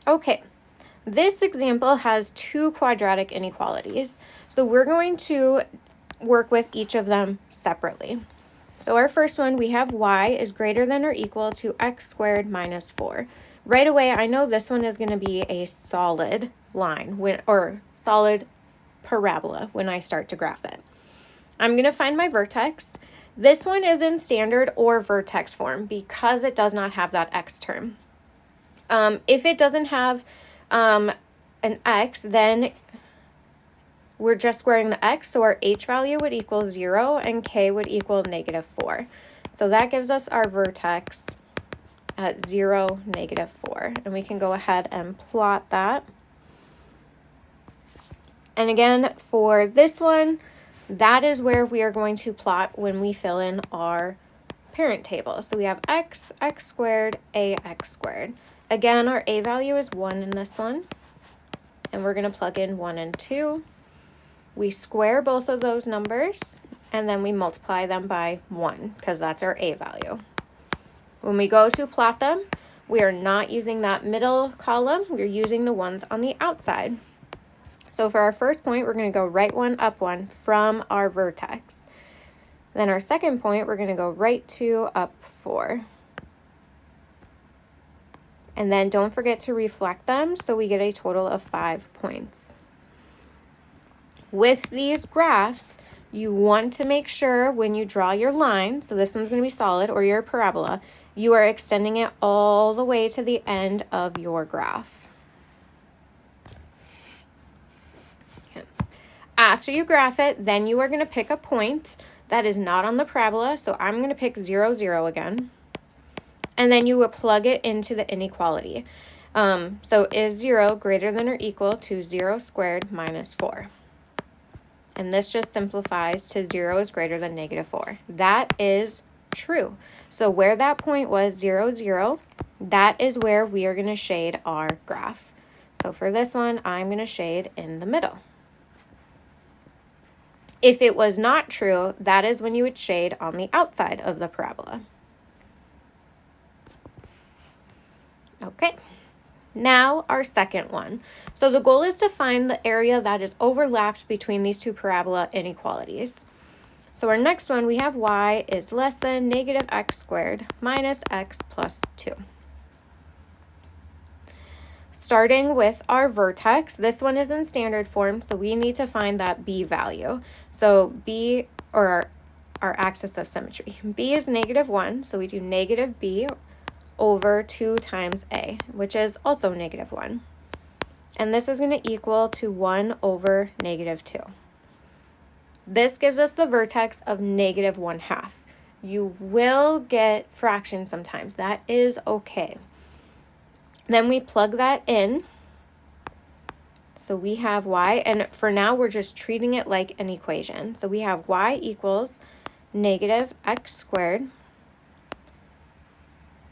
Okay, this example has two quadratic inequalities, so we're going to work with each of them separately. So our first one, we have y is greater than or equal to x squared minus 4. Right away, I know this one is going to be a solid line or solid parabola when I start to graph it. I'm going to find my vertex. This one is in standard or vertex form because it does not have that x term. If it doesn't have an x, then we're just squaring the x, so our h value would equal 0 and k would equal negative 4. So that gives us our vertex at 0, negative 4. And we can go ahead and plot that. And again, for this one, that is where we are going to plot when we fill in our parent table. So we have x squared, ax squared. Again, our a value is 1 in this one. And we're going to plug in 1 and 2. We square both of those numbers, and then we multiply them by 1, because that's our a value. When we go to plot them, we are not using that middle column. We're using the ones on the outside. So for our first point, we're going to go right 1, up 1 from our vertex. Then our second point, we're going to go right 2, up 4. And then don't forget to reflect them, so we get a total of 5 points. With these graphs, you want to make sure when you draw your line, so this one's going to be solid, or your parabola, you are extending it all the way to the end of your graph. Okay. After you graph it, then you are going to pick a point that is not on the parabola, so I'm going to pick 0, 0 again. And then you will plug it into the inequality. So is 0 greater than or equal to 0 squared minus 4? And this just simplifies to 0 is greater than negative 4. That is true. So where that point was 0, 0, that is where we are going to shade our graph. So for this one, I'm going to shade in the middle. If it was not true, that is when you would shade on the outside of the parabola. Okay. Now our second one. So the goal is to find the area that is overlapped between these two parabola inequalities. So our next one, we have y is less than negative x squared minus x plus 2. Starting with our vertex, this one is in standard form, so we need to find that b value. So b, or our axis of symmetry. B is negative 1, so we do negative b over 2 times a, which is also negative 1. And this is going to equal to 1 over negative 2. This gives us the vertex of negative 1/2. You will get fractions sometimes. That is okay. Then we plug that in. So we have y, and for now we're just treating it like an equation. So we have y equals negative x squared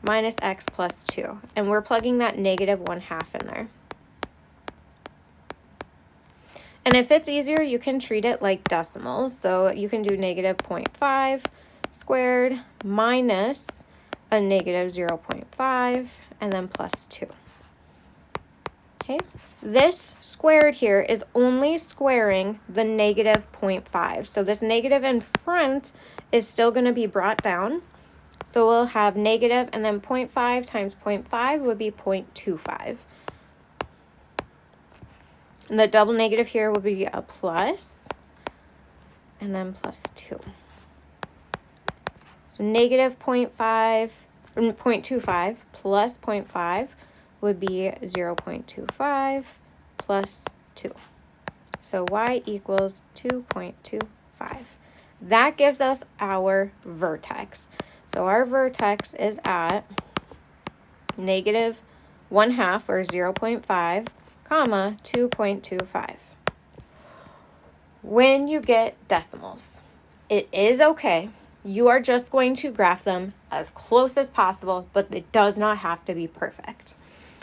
minus x plus 2. And we're plugging that negative 1/2 in there. And if it's easier, you can treat it like decimals. So you can do negative 0.5 squared minus a negative 0.5 and then plus 2. Okay, this squared here is only squaring the negative 0.5. So this negative in front is still going to be brought down. So we'll have negative, and then 0.5 times 0.5 would be 0.25. And the double negative here will be a plus, and then plus 2. So negative 0.25 plus 0.5 would be 0.25 plus 2. So y equals 2.25. That gives us our vertex. So our vertex is at negative 1/2 or 0.5, comma 2.25. When you get decimals, it is okay. You are just going to graph them as close as possible, but it does not have to be perfect.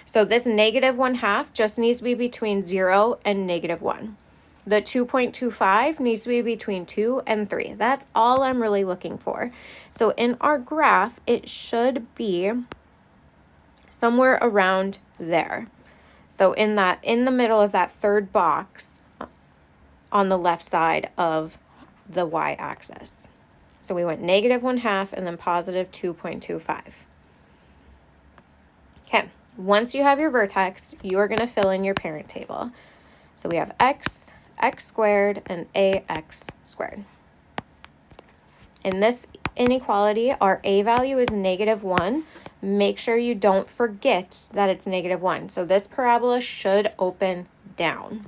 So this negative 1/2 just needs to be between 0 and negative 1. The 2.25 needs to be between 2 and 3. That's all I'm really looking for. So in our graph, it should be somewhere around there. So in the middle of that third box on the left side of the y-axis. So we went negative 1/2 and then positive 2.25. Okay, once you have your vertex, you are going to fill in your parent table. So we have x, x squared, and ax squared. In this inequality, our a value is -1. Make sure you don't forget that it's -1. So this parabola should open down.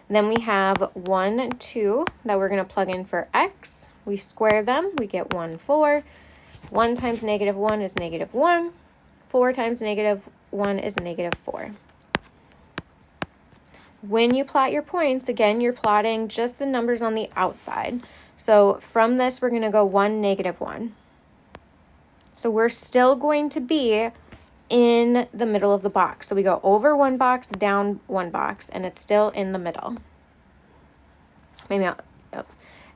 Then we have 1 and 2 that we're going to plug in for x. We square them, we get 1, 4. 1 times -1 is -1. 4 times -1 is -4. When you plot your points, again, you're plotting just the numbers on the outside. So from this, we're going to go 1, -1. So we're still going to be in the middle of the box. So we go over one box, down one box, and it's still in the middle. Maybe not. Oh.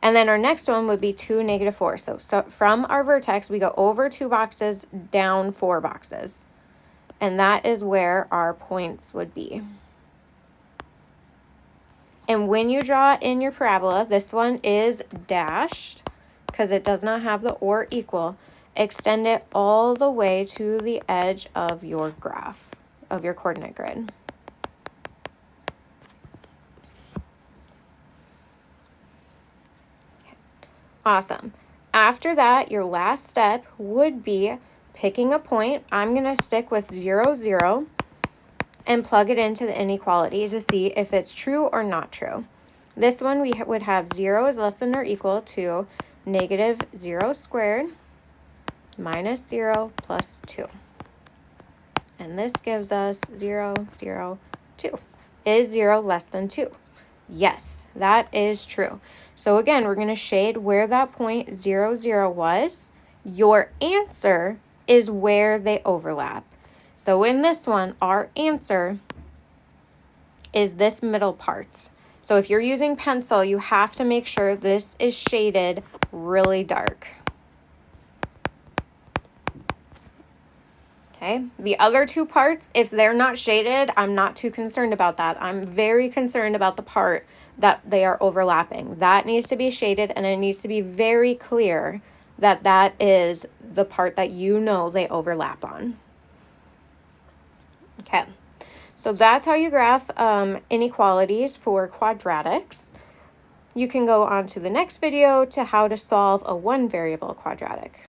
And then our next one would be 2, -4. So from our vertex, we go over 2 boxes, down 4 boxes. And that is where our points would be. And when you draw in your parabola, this one is dashed because it does not have the or equal. Extend it all the way to the edge of your graph, of your coordinate grid. Awesome. After that, your last step would be picking a point. I'm going to stick with 0, 0 and plug it into the inequality to see if it's true or not true. This one we would have 0 is less than or equal to -0 squared minus 0 plus 2. And this gives us 0, 0, 2. Is 0 less than 2? Yes, that is true. So again, we're going to shade where that point 0, 0 was. Your answer is where they overlap. So in this one, our answer is this middle part. So if you're using pencil, you have to make sure this is shaded really dark. Okay, the other two parts, if they're not shaded, I'm not too concerned about that. I'm very concerned about the part that they are overlapping. That needs to be shaded, and it needs to be very clear that that is the part that you know they overlap on. Okay, so that's how you graph inequalities for quadratics. You can go on to the next video to how to solve a one variable quadratic.